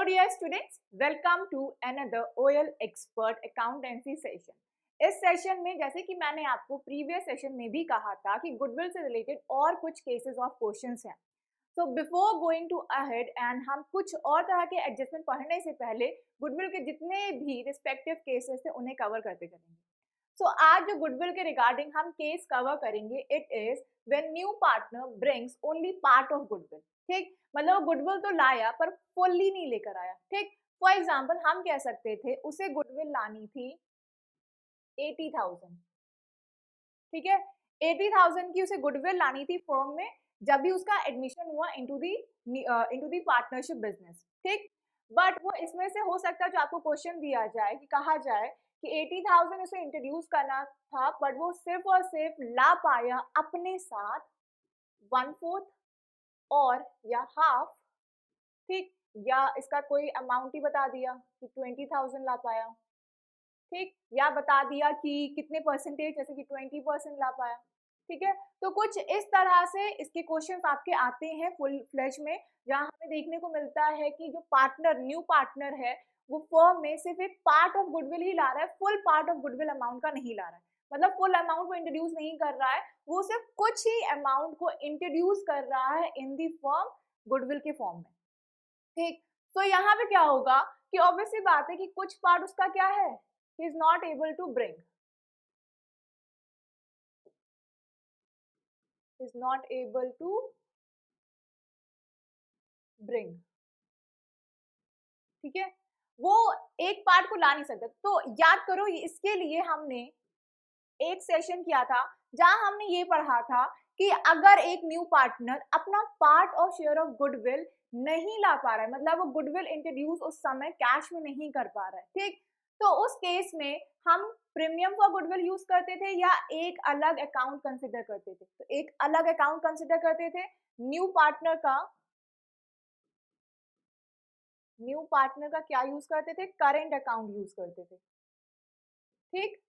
dear students, welcome to another OL Expert Accountancy session. इस session में जैसे कि मैंने आपको प्रीवियस सेशन में भी कहा था कि गुडविल से रिलेटेड और कुछ केसेस ऑफ क्वेश्चंस हैं. So before going to ahead and हम कुछ और तरह के एडजस्टमेंट पढ़ने से पहले गुडविल के जितने भी रिस्पेक्टिव केसेस थे उन्हें कवर करते चलेंगे. सो आज जो गुडविल के रिगार्डिंग हम केस कवर करेंगे, it is when new partner brings only part of goodwill. ठीक, मतलब गुडविल तो लाया पर फुल्ली नहीं लेकर आया. ठीक, फॉर एग्जाम्पल हम कह सकते थे उसे गुडविल लानी थी 80,000. ठीक है, 80,000 की उसे गुडविल लानी थी फर्म में जब भी उसका एडमिशन हुआ इनटू दी पार्टनरशिप बिजनेस. ठीक, बट वो इसमें से हो सकता है जो आपको क्वेश्चन दिया जाए कि कहा जाए कि 80,000 उसे इंट्रोड्यूस करना था बट वो सिर्फ और सिर्फ ला पाया अपने साथ 1/4 और या हाफ. ठीक, या इसका कोई अमाउंट ही बता दिया कि 20,000 ला पाया. ठीक, या बता दिया कि कितने परसेंटेज, जैसे कि 20% ला पाया. ठीक है, तो कुछ इस तरह से इसके क्वेश्चंस आपके आते हैं फुल फ्लेज में, जहां हमें देखने को मिलता है कि जो पार्टनर न्यू पार्टनर है वो फर्म में सिर्फ एक पार्ट ऑफ गुडविल ही ला रहा है, full part of goodwill amount का नहीं ला रहा है. मतलब फुल अमाउंट को इंट्रोड्यूस नहीं कर रहा है, वो सिर्फ कुछ ही अमाउंट को इंट्रोड्यूस कर रहा है इन दी फर्म गुडविल के फॉर्म में. ठीक, तो यहाँ पे क्या होगा कि ऑब्वियसली बात है कि कुछ पार्ट उसका क्या है, he is not able to bring, is not able to bring. ठीक है, वो एक पार्ट को ला नहीं सकता. तो याद करो इसके लिए हमने एक सेशन किया था जहां हमने ये पढ़ा था कि अगर एक न्यू पार्टनर अपना पार्ट और शेयर ऑफ गुडविल नहीं ला पा रहा है, मतलब वो गुडविल इंट्रोड्यूस उस समय कैश में नहीं कर पा रहा है. ठीक, तो उस केस में हम प्रीमियम फॉर गुडविल यूज करते थे या एक अलग अकाउंट कंसिडर करते थे. तो एक अलग अकाउंट कंसिडर करते थे. न्यू पार्टनर का क्या यूज करते थे, करेंट अकाउंट यूज करते थे. ठीक,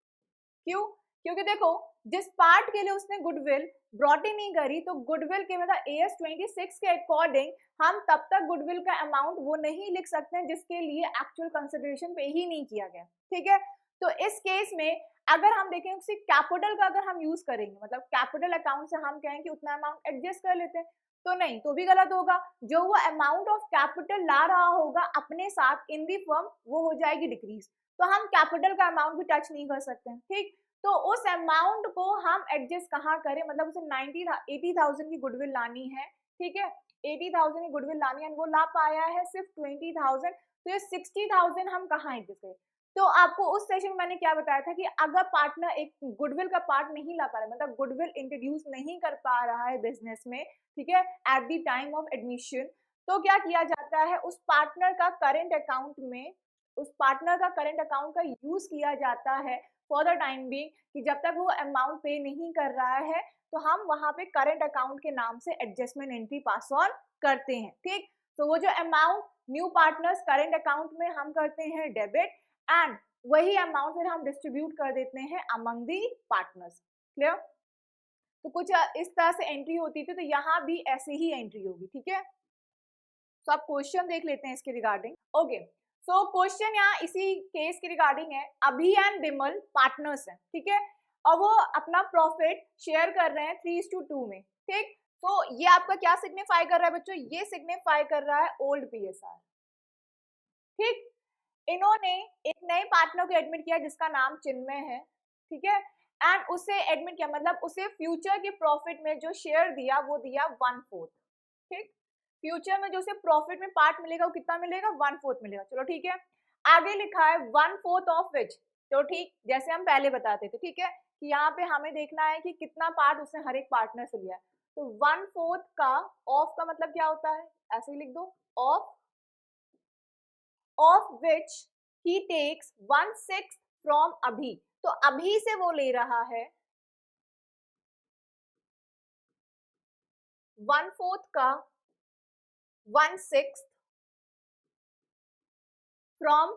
क्यों? क्योंकि देखो जिस पार्ट के लिए उसने गुडविल ब्रॉट इन नहीं करी, तो गुडविल के मतलब AS 26 के अकॉर्डिंग हम तब तक गुडविल का अमाउंट वो नहीं लिख सकते हैं जिसके लिए एक्चुअल कंसिडरेशन पे ही नहीं किया गया. ठीक है, तो इस केस में अगर हम देखें उसी कैपिटल का अगर हम यूज करेंगे, मतलब कैपिटल अकाउंट से हम कहें कि उतना अमाउंट एडजस्ट कर लेते हैं, तो नहीं, तो भी गलत होगा. जो वो अमाउंट ऑफ कैपिटल ला रहा होगा अपने साथ इन दी फर्म, वो हो जाएगी डिक्रीज. तो हम कैपिटल का अमाउंट भी टच नहीं कर सकते हैं. ठीक, तो उस अमाउंट को हम एडजस्ट कहाँ करें, मतलब उसे 80,000 की गुडविल लानी है. ठीक है, 80,000 की गुडविल लानी है, वो ला पाया है सिर्फ 20,000, तो ये 60,000 हम कहाँ एडजस्ट करें. तो आपको उस सेशन में मैंने क्या बताया था कि अगर पार्टनर एक गुडविल का पार्ट नहीं ला पा रहा है, मतलब गुडविल इंट्रोड्यूस नहीं कर पा रहा है बिजनेस में, ठीक है, eight the time of admission, तो क्या किया जाता है, उस पार्टनर का करंट अकाउंट का यूज किया जाता है फॉर द टाइम बीइंग, कि जब तक वो अमाउंट पे नहीं कर रहा है तो हम वहां पे करंट अकाउंट के नाम से एडजस्टमेंट एंट्री पास ऑन करते हैं. ठीक, तो वो जो amount new partners current account में हम करते हैं डेबिट, एंड वही अमाउंट फिर हम डिस्ट्रीब्यूट कर देते हैं अमंग दी पार्टनर्स. क्लियर? तो कुछ इस तरह से एंट्री होती थी, तो यहाँ भी ऐसे ही एंट्री होगी. ठीक है, तो आप क्वेश्चन देख लेते हैं इसके रिगार्डिंग. ओके, सो क्वेश्चन यहाँ इसी केस के रिगार्डिंग है. अभी एंड बिमल पार्टनर्स हैं. ठीक है, और वो अपना प्रॉफिट शेयर कर रहे हैं 3:2 में. ठीक, तो ये आपका क्या सिग्निफाई कर रहा है बच्चों, ये सिग्निफाई कर रहा है ओल्ड PSR. ठीक, इन्होंने एक नए पार्टनर को एडमिट किया जिसका नाम चिन्मय है. ठीक है, एंड उसे एडमिट किया, मतलब उसे फ्यूचर के प्रॉफिट में जो शेयर दिया वो दिया 1/4. ठीक, फ्यूचर में जो उसे प्रॉफिट में पार्ट मिलेगा वो कितना मिलेगा, 1/4 मिलेगा. चलो ठीक है, आगे लिखा है 1/4 ऑफ विच, तो ठीक जैसे हम पहले बताते थे. ठीक है, कि यहाँ पे हमें देखना है कि कितना पार्ट उसने हर एक पार्टनर से लिया है. तो 1/4 का ऑफ का मतलब क्या होता है, ऐसे ही लिख दो, of which he takes 1/6 from अभी. तो अभी से वो ले रहा है 1/4 का 1/6 फ्रॉम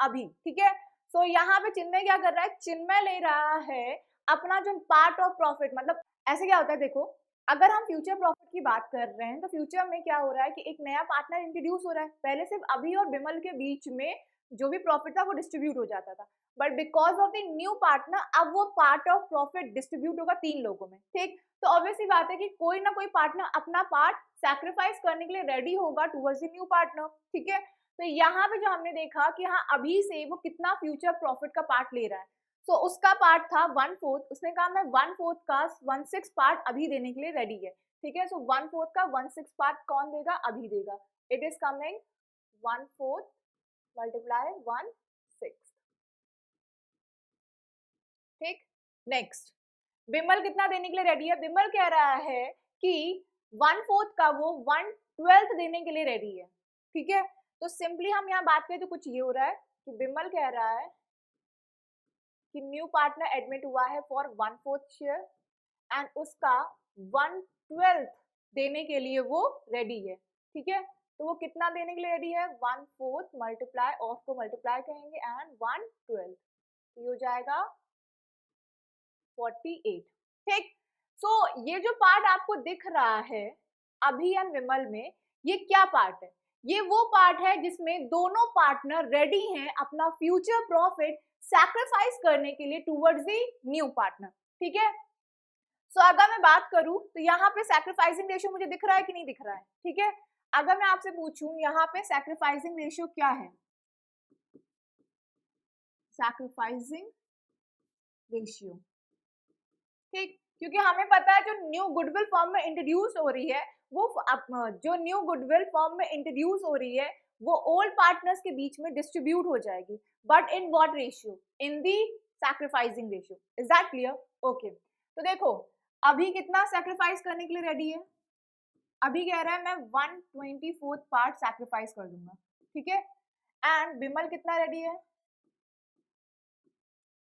अभी. ठीक है, तो यहाँ पे चिन्मय क्या कर रहा है, चिन्मय ले रहा है अपना जो पार्ट ऑफ प्रॉफिट, मतलब ऐसे क्या होता है देखो, अगर हम फ्यूचर प्रॉफिट की बात कर रहे हैं तो फ्यूचर में क्या हो रहा है कि एक नया पार्टनर इंट्रोड्यूस हो रहा है। पहले सिर्फ अभी और बिमल के बीच में जो भी प्रॉफिट था वो डिस्ट्रीब्यूट हो जाता था, but because of the new partner अब वो पार्ट ऑफ प्रॉफिट डिस्ट्रीब्यूट होगा 3 लोगों में। ठीक, तो ऑब्वियसली बात है कि कोई ना कोई पार्टनर अपना पार्ट सैक्रिफाइस करने के लिए रेडी होगा टुवर्ड्स द न्यू पार्टनर। ठीक है, तो यहाँ पे जो हमने देखा कि हाँ अभी से वो कितना फ्यूचर प्रॉफिट का पार्ट ले रहा है, तो उसका पार्ट था 1/4, उसने कहा मैं 1/4 का 1/6 पार्ट अभी देने के लिए रेडी है। ठीक है, सो 1/4 का 1/6 पार्ट कौन देगा? अभी देगा। It is coming 1/4 multiply 1/6। ठीक, नेक्स्ट बिमल कितना देने के लिए रेडी है? बिमल कह रहा है कि 1/4 का वो 1/12 देने के लिए रेडी है। ठीक है, तो सिंपली हम यहाँ बात करें तो कुछ ये हो रहा है कि बिमल कह रहा है कि न्यू पार्टनर एडमिट हुआ है फॉर 1/4 शेयर एंड उसका 1/12 देने के लिए वो रेडी है। ठीक है, तो वो कितना देने के लिए रेडी है? 1/4 मल्टीप्लाई ऑफ को मल्टीप्लाई कहेंगे एंड 1/12, तो ये हो जाएगा 48। ठीक, सो ये जो पार्ट आपको दिख रहा है अभी एंड विमल में, ये क्या पार्ट है? ये वो पार्ट है जिसमें दोनों पार्टनर रेडी हैं अपना फ्यूचर प्रॉफिट सैक्रिफाइस करने के लिए टुवर्ड्स द न्यू पार्टनर। ठीक है, सो अगर मैं बात करूं तो यहाँ पे सैक्रिफाइसिंग रेशियो मुझे दिख रहा है कि नहीं दिख रहा है? ठीक है, अगर मैं आपसे पूछूं यहाँ पे सैक्रिफाइसिंग रेशियो क्या है? सैक्रिफाइसिंग रेशियो, ठीक, क्योंकि हमें पता है जो न्यू गुडविल फॉर्म में इंट्रोड्यूस हो रही है वो जो न्यू गुडविल फॉर्म में इंट्रोड्यूस हो रही है वो ओल्ड पार्टनर्स के बीच में डिस्ट्रीब्यूट हो जाएगी, but in what ratio? In the sacrificing ratio. Is that clear? Okay, तो देखो अभी कितना सैक्रिफाइस करने के लिए रेडी है? अभी कह रहा है मैं 1/24 पार्ट सैक्रिफाइस कर दूंगा। ठीक है, एंड बिमल कितना रेडी है?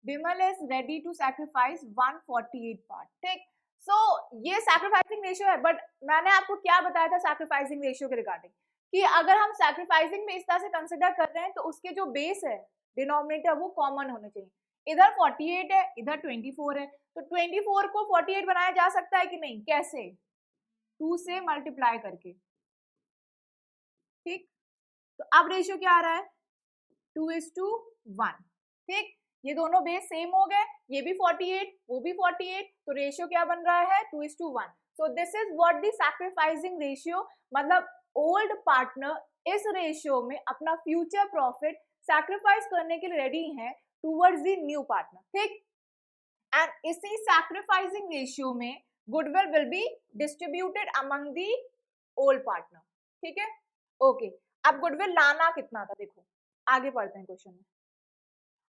Bimal is ready to sacrifice 148 part. ठीक, सो ये सैक्रिफाइसिंग रेशियो है, बट मैंने आपको क्या बताया था सैक्रिफाइसिंग रेशियो के रिगार्डिंग कि अगर हम सैक्रिफाइसिंग में इस तरह से कंसिडर कर रहे हैं तो उसके जो बेस है डिनोमिनेटर वो कॉमन होने चाहिए। इधर 48 है, इधर 24 है, तो 24 को 48 बनाया जा सकता है कि नहीं? कैसे? 2 से मल्टीप्लाई करके। ठीक, तो अब रेशियो क्या आ रहा है? 2:1। ठीक, ये दोनों बेस सेम हो गए, ये भी 48 वो भी 48, तो रेशियो क्या बन रहा है? 2:1। सो this is what the sacrificing ratio, मतलब ओल्ड पार्टनर इस रेशियो में अपना फ्यूचर प्रॉफिट सैक्रिफाइस करने के लिए रेडी है टुवर्ड्स द न्यू पार्टनर। ठीक, एंड इसी सैक्रिफाइसिंग रेशियो में goodwill will be distributed among the old partner. ठीक है, ओके, अब गुडविल लाना कितना था देखो, आगे पढ़ते हैं क्वेश्चन में।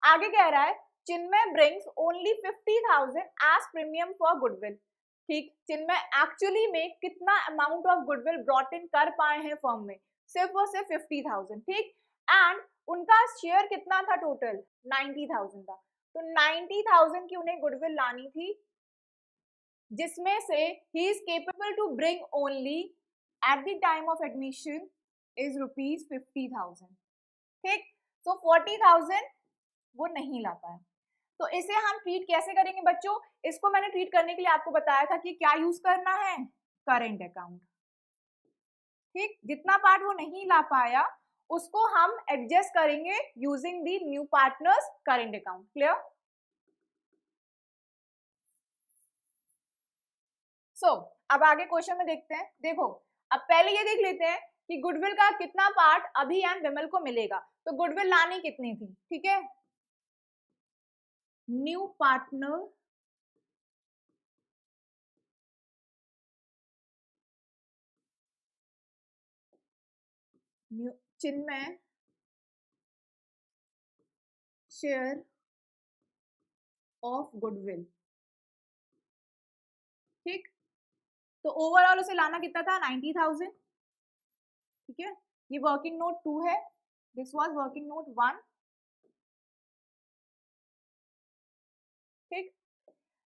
आगे कह रहा है Chinmay brings only 50,000 as premium for goodwill. ठीक, चिन्मय एक्चुअली में कितना amount of goodwill brought in कर पाए हैं फर्म में? सिर्फ और सिर्फ 50,000। ठीक, एंड उनका शेयर कितना था टोटल? 90,000 था, तो 90,000 की उन्हें गुडविल लानी थी, जिसमें से ही is capable to bring only at the time of admission is ₹50,000। ठीक, तो 40,000 वो नहीं ला पाया, तो इसे हम ट्रीट कैसे करेंगे बच्चों? इसको मैंने ट्रीट करने के लिए आपको बताया था कि क्या यूज करना है? Current account. ठीक, जितना पार्ट वो नहीं ला पाया उसको हम एडजस्ट करेंगे using the new partners current account. Clear? So अब आगे क्वेश्चन में देखते हैं। देखो अब पहले ये देख लेते हैं कि गुडविल का कितना पार्ट अभी एंड विमल को मिलेगा, तो गुडविल लानी कितनी थी? ठीक है, new partner Chinmay share of goodwill. ठीक, तो ओवरऑल उसे लाना कितना था? 90,000। ठीक है, ये वर्किंग नोट 2 है, दिस वाज वर्किंग नोट 1। ठीक,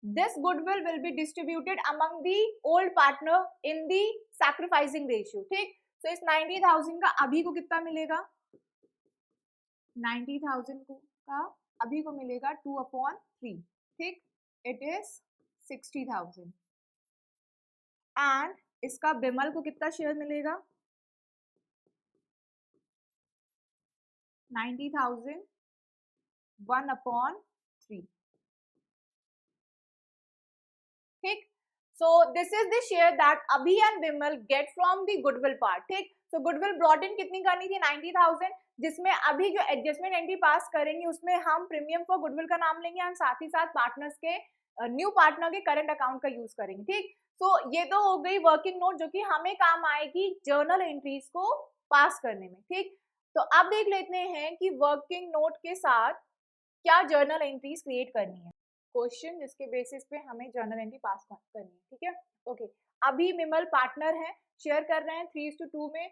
this goodwill will be distributed among the old partner in the sacrificing ratio. ठीक, तो इस 90,000 का अभी को कितना मिलेगा? 90,000 का अभी को मिलेगा 2/3। ठीक, इट इज 60,000। एंड इसका बिमल को कितना शेयर मिलेगा 90,000 1/3। ठीक, so this is the share that Abhi and Vimal get from the goodwill part. ठीक, सो गुडविल ब्रॉट इन कितनी करनी थी 90,000, जिसमें अभी जो एडजस्टमेंट एंट्री पास करेंगे उसमें हम प्रीमियम फॉर गुडविल का नाम लेंगे एंड साथ ही साथ पार्टनर्स के न्यू पार्टनर के करंट अकाउंट का यूज करेंगे। ठीक, सो ये तो हो गई वर्किंग नोट जो कि हमें काम आएगी जर्नल एंट्रीज को पास करने में। ठीक, तो अब देख लेते हैं कि वर्किंग नोट के साथ क्या जर्नल एंट्रीज क्रिएट करनी है, क्वेश्चन जिसके बेसिस पे हमें जर्नल एंट्री पास करनी है। ठीक है, ओके, अभी विमल पार्टनर है, शेयर कर रहे हैं 3:2 में,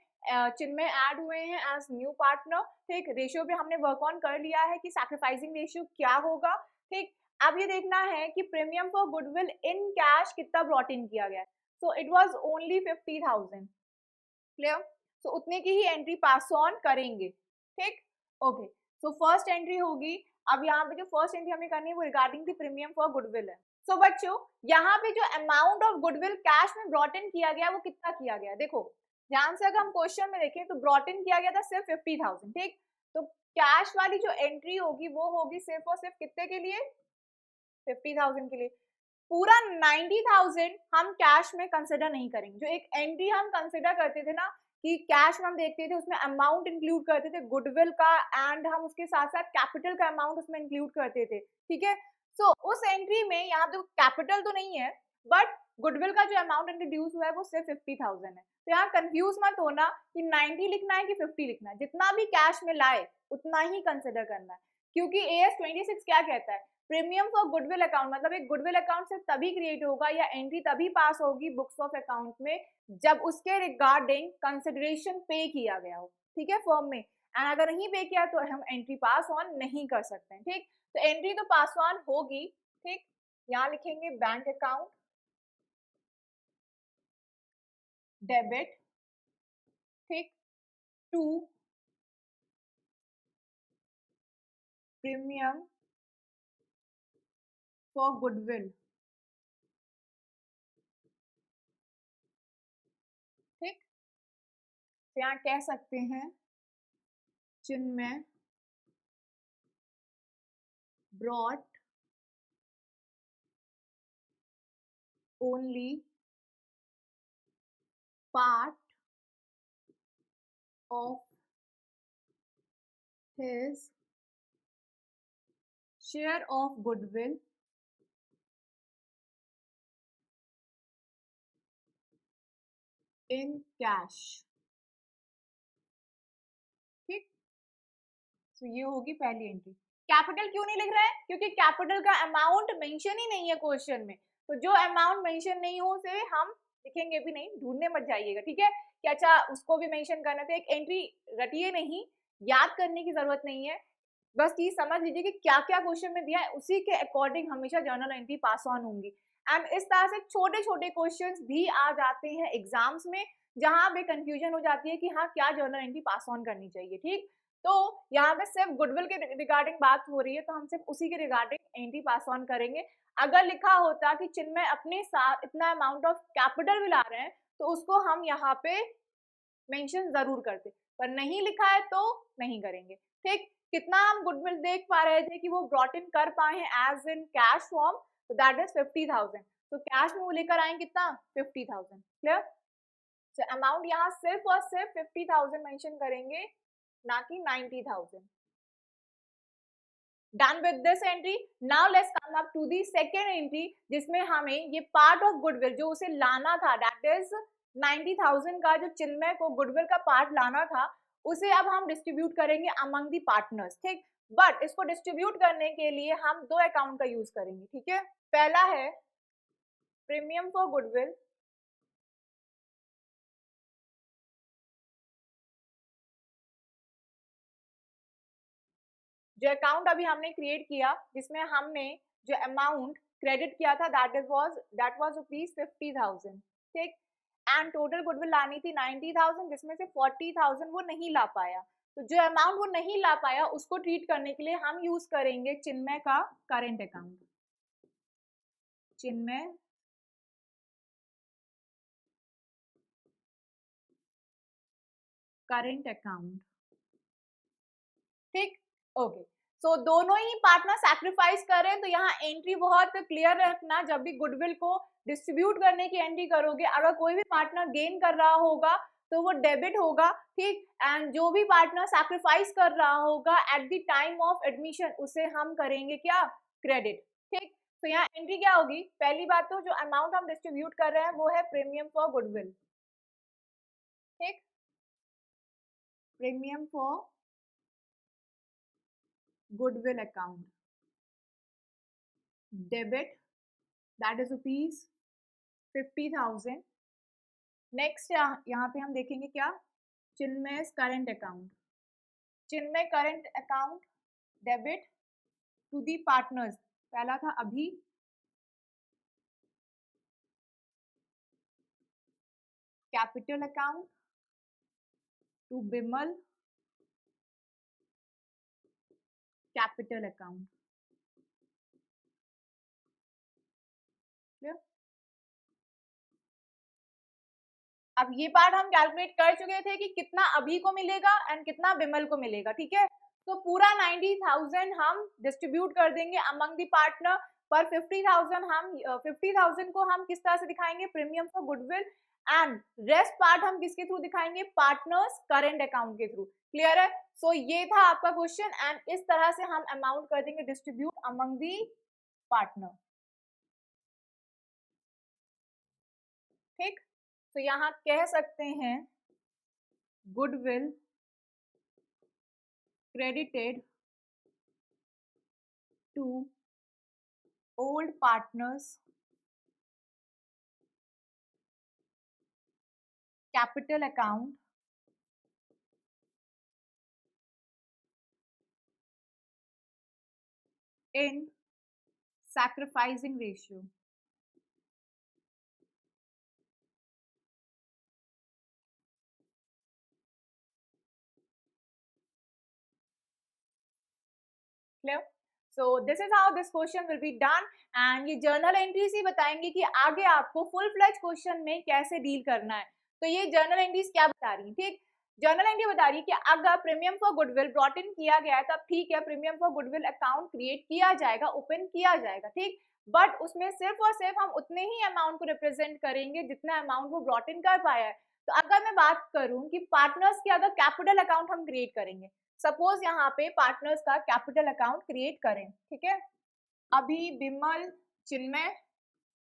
चिन्मय ऐड हुए हैं एज न्यू पार्टनर। ठीक, रेशियो पे हमने वर्क ऑन कर लिया है कि सैक्रिफाइसिंग रेशियो क्या होगा। ठीक, अब ये देखना है कि premium for goodwill in cash कितना ब्रॉट इन किया गया है। So it was only 50,000, clear, so उतने की ही एंट्री पास ऑन करेंगे। ठीक, ओके, सो फर्स्ट एंट्री होगी। अब यहाँ पे जो फर्स्ट एंट्री हमें करनी है वो regarding the premium for goodwill है। सो बच्चों, यहाँ पे जो अमाउंट ऑफ गुडविल कैश में ब्रॉट इन किया गया वो कितना किया गया, देखो ध्यान से अगर हम क्वेश्चन में देखें तो ब्रॉट इन किया गया था सिर्फ 50,000। ठीक, तो कैश वाली जो एंट्री होगी वो होगी सिर्फ और सिर्फ कितने के लिए 50,000 के लिए। पूरा 90,000 हम कैश में कंसिडर नहीं करेंगे। जो एक एंट्री हम कंसिडर करते थे ना कि कैश में हम देखते थे उसमें अमाउंट इंक्लूड करते थे गुडविल का एंड हम उसके साथ साथ कैपिटल का अमाउंट उसमें इंक्लूड करते थे। ठीक है, सो उस एंट्री में यहाँ पे कैपिटल तो नहीं है बट गुडविल का जो अमाउंट इंट्रोड्यूस हुआ है वो सिर्फ 50,000 है। तो यहाँ कंफ्यूज मत होना कि 90 लिखना है कि 50 लिखना है, जितना भी कैश में लाए उतना ही कंसिडर करना है, क्योंकि AS 26 क्या कहता है, प्रीमियम फॉर गुडविल अकाउंट मतलब एक गुडविल अकाउंट से तभी क्रिएट होगा या एंट्री तभी पास होगी बुक्स ऑफ अकाउंट में जब उसके रिगार्डिंग कंसिडरेशन पे किया गया हो। ठीक है, फर्म में, एंड अगर नहीं पे किया तो हम एंट्री पास ऑन नहीं कर सकते हैं। ठीक, तो एंट्री तो पास ऑन होगी। ठीक, यहाँ लिखेंगे बैंक अकाउंट डेबिट, ठीक, टू प्रीमियम फॉर गुडविल। ठीक, तो यहाँ कह सकते हैं चिन्मय brought only part of his share of goodwill in cash। ठीक, तो ये होगी पहली एंट्री। कैपिटल क्यों नहीं लिख रहे हैं, क्योंकि कैपिटल का अमाउंट मेंशन ही नहीं है क्वेश्चन में, तो जो अमाउंट मेंशन नहीं हो उसे हम लिखेंगे भी नहीं, ढूंढने मत जाइएगा। ठीक है, कि अच्छा उसको भी मेंशन करना था, एक एंट्री रटिए नहीं, याद करने की जरूरत नहीं है, बस ये समझ लीजिए कि क्या क्या क्वेश्चन में दिया है उसी के अकॉर्डिंग हमेशा जर्नल एंट्री पास ऑन होंगी। एंड इस तरह से छोटे छोटे क्वेश्चंस भी आ जाते हैं एग्जाम्स में जहां पे कंफ्यूजन हो जाती है कि हाँ क्या जर्नल एंट्री पास ऑन करनी चाहिए। ठीक, तो यहाँ पे सिर्फ गुडविल के रिगार्डिंग बात हो रही है तो हम सिर्फ उसी के रिगार्डिंग एंट्री पास ऑन करेंगे। अगर लिखा होता कि चिन्मय अपने साथ इतना अमाउंट ऑफ कैपिटल भी ला रहे हैं तो उसको हम यहाँ पे मेंशन जरूर करते, पर नहीं लिखा है तो नहीं करेंगे। ठीक, कितना हम गुडविल देख पा रहे थे कि वो ब्रॉट इन कर पाए हैं एज इन कैश फॉर्म, तो दैट इज 50,000, तो कैश में वो लेकर आए कितना 50,000। क्लियर, तो अमाउंट यहाँ सिर्फ और सिर्फ 50,000 मेंशन करेंगे ना कि 90,000। Done with this entry, now let's come up to the second entry जिसमें हमें ये पार्ट ऑफ गुडविल जो उसे लाना था दैट इज 90,000 का जो चिन्मय को गुडविल का पार्ट लाना था उसे अब हम डिस्ट्रीब्यूट करेंगे अमंग दी पार्टनर्स। ठीक, बट इसको डिस्ट्रीब्यूट करने के लिए हम दो अकाउंट का यूज करेंगे। ठीक है, पहला है प्रीमियम फॉर गुडविल जो अकाउंट अभी हमने क्रिएट किया जिसमें हमने जो अमाउंट क्रेडिट किया था दैट वाज रुपीज 50,000। ठीक, एंड टोटल गुडविल लानी थी 90,000 जिसमें से 40,000 वो नहीं ला पाया, तो जो अमाउंट वो नहीं ला पाया उसको ट्रीट करने के लिए हम यूज करेंगे चिन्मय का करेंट अकाउंट। चिन्मय करेंट अकाउंट, ठीक, ओके। सो दोनों ही पार्टनर सैक्रिफाइस कर रहे हैं, तो यहाँ एंट्री बहुत क्लियर रखना, जब भी गुडविल को डिस्ट्रीब्यूट करने की एंट्री करोगे, अगर कोई भी पार्टनर गेन कर रहा होगा तो वो डेबिट होगा, ठीक, एंड जो भी पार्टनर सैक्रिफाइस कर रहा होगा eight the time of admission उसे हम करेंगे क्या, क्रेडिट, ठीक। तो यहाँ एंट्री क्या होगी, पहली बात तो जो अमाउंट हम डिस्ट्रीब्यूट कर रहे हैं वो है प्रीमियम फॉर गुडविल, ठीक, premium for goodwill account, debit, that is rupees 50,000। Next यहाँ पे हम देखेंगे क्या, Chinmay current account, Chinmay current account debit to the partners, पहला था Abhi, capital account to Bimal, capital account, अब ये पार्ट हम कैलकुलेट कर चुके थे कि कितना अभी को मिलेगा एंड कितना बिमल को मिलेगा, ठीक है। तो पूरा 90,000 हम डिस्ट्रीब्यूट कर देंगे अमंग दी पार्टनर, पर 50,000 को हम किस तरह से दिखाएंगे, premium for goodwill, and rest part हम किसके थ्रू दिखाएंगे, पार्टनर्स करेंट अकाउंट के थ्रू, क्लियर है। सो ये था आपका क्वेश्चन, एंड इस तरह से हम अमाउंट कर देंगे डिस्ट्रीब्यूट अमंग दी पार्टनर, ठीक। तो यहाँ कह सकते हैं goodwill credited to old partners capital account in sacrificing ratio, clear। So this is how this question will be done, and ये जर्नल एंट्रीज ही बताएंगे कि आगे आपको फुल फ्लेज क्वेश्चन में कैसे डील करना है। तो ये जर्नल एंट्रीज क्या बता रही है, ठीक, जर्नल एंट्री बता रही है कि अगर premium for goodwill brought in किया गया है तब ठीक है, premium for goodwill account create किया जाएगा, ओपन किया जाएगा, ठीक, बट उसमें सिर्फ और सिर्फ हम उतने ही अमाउंट को रिप्रेजेंट करेंगे जितना अमाउंट वो ब्रॉट इन कर पाया है। तो अगर मैं बात करूं कि पार्टनर्स के अगर कैपिटल अकाउंट हम क्रिएट करेंगे, सपोज यहाँ पे पार्टनर्स का कैपिटल अकाउंट क्रिएट करें, ठीक है, अभी बिमल चिन्मय,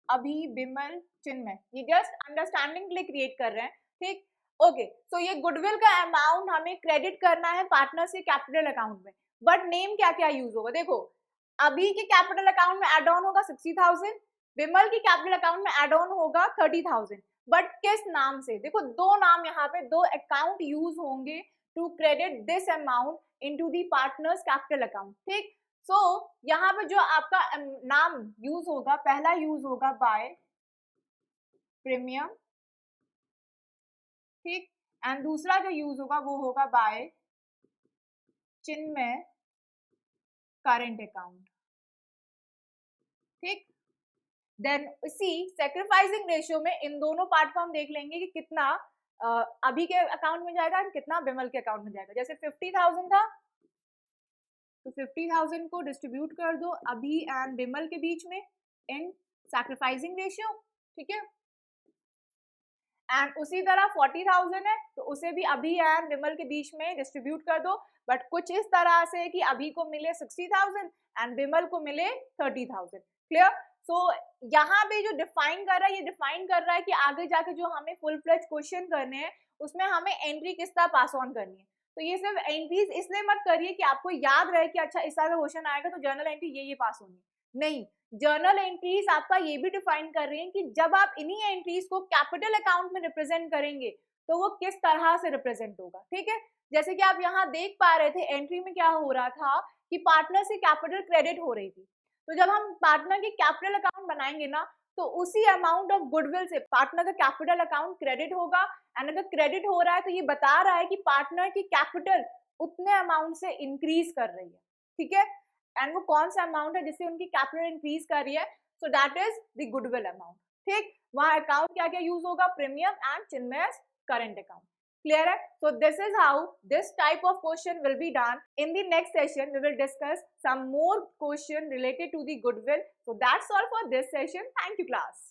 अभी बिमल चिन्मय, ये जस्ट अंडरस्टैंडिंग के लिए क्रिएट कर रहे हैं, ठीक, ओके। सो ये गुडविल का अमाउंट हमें क्रेडिट करना है पार्टनर्स के कैपिटल अकाउंट में, बट नेम क्या क्या यूज होगा, देखो अभी के कैपिटल अकाउंट में एड ऑन होगा 60,000, बिमल की कैपिटल अकाउंट में एड ऑन होगा 30,000, बट किस नाम से, देखो दो नाम यहाँ पे, दो अकाउंट यूज होंगे to credit this amount into the partners capital account, ठीक। सो यहाँ पे जो आपका नाम यूज होगा, पहला यूज होगा बाय प्रीमियम, ठीक, एंड दूसरा जो यूज होगा वो होगा बाय चिन्मय करंट अकाउंट, ठीक। देन इसी सैक्रिफाइसिंग रेशियो में इन दोनों पार्ट को हम देख लेंगे कि कितना अभी के अकाउंट में जाएगा और कितना बिमल के अकाउंट में जाएगा। जैसे 50,000 था तो 50,000 को डिस्ट्रीब्यूट कर दो अभी एंड बिमल के बीच में इन सैक्रिफाइसिंग रेशियो, ठीक है, एंड उसी तरह 40,000 है तो उसे भी अभी एंड बिमल के बीच में डिस्ट्रीब्यूट कर दो, बट कुछ इस तरह से कि अभी को मिले 60,000 एंड बिमल को मिले 30,000, क्लियर। सो यहाँ पे जो डिफाइन कर रहा है, ये डिफाइन कर रहा है कि आगे जाके जो हमें फुल फ्लेज क्वेश्चन करने हैं उसमें हमें एंट्री किस तरह पास ऑन करनी है। तो ये सिर्फ एंट्रीज इसलिए मत करिए कि आपको याद रहे कि अच्छा इस तरह का क्वेश्चन आएगा तो जर्नल एंट्री ये पास होनी, नहीं, जर्नल एंट्रीज आपका ये भी डिफाइन कर रही हैं कि जब आप इन्हीं एंट्रीज को कैपिटल अकाउंट में रिप्रेजेंट करेंगे तो वो किस तरह से रिप्रेजेंट होगा, ठीक है। जैसे कि आप यहाँ देख पा रहे थे एंट्री में क्या हो रहा था कि पार्टनर से कैपिटल क्रेडिट हो रही थी, तो जब हम पार्टनर की कैपिटल अकाउंट बनाएंगे ना तो उसी अमाउंट ऑफ गुडविल से पार्टनर का कैपिटल अकाउंट क्रेडिट होगा, एंड अगर क्रेडिट हो रहा है तो ये बता रहा है कि पार्टनर की कैपिटल उतने अमाउंट से इंक्रीज कर रही है, ठीक है, एंड वो कौन सा अमाउंट है जिससे उनकी कैपिटल इंक्रीज कर रही है, so that is the goodwill amount, ठीक। वहां अकाउंट क्या क्या यूज होगा, premium and Chinmay current account. Clear है? So this is how this type of question will be done. In the next session, we will discuss some more question related to the goodwill. So that's all for this session. Thank you, class.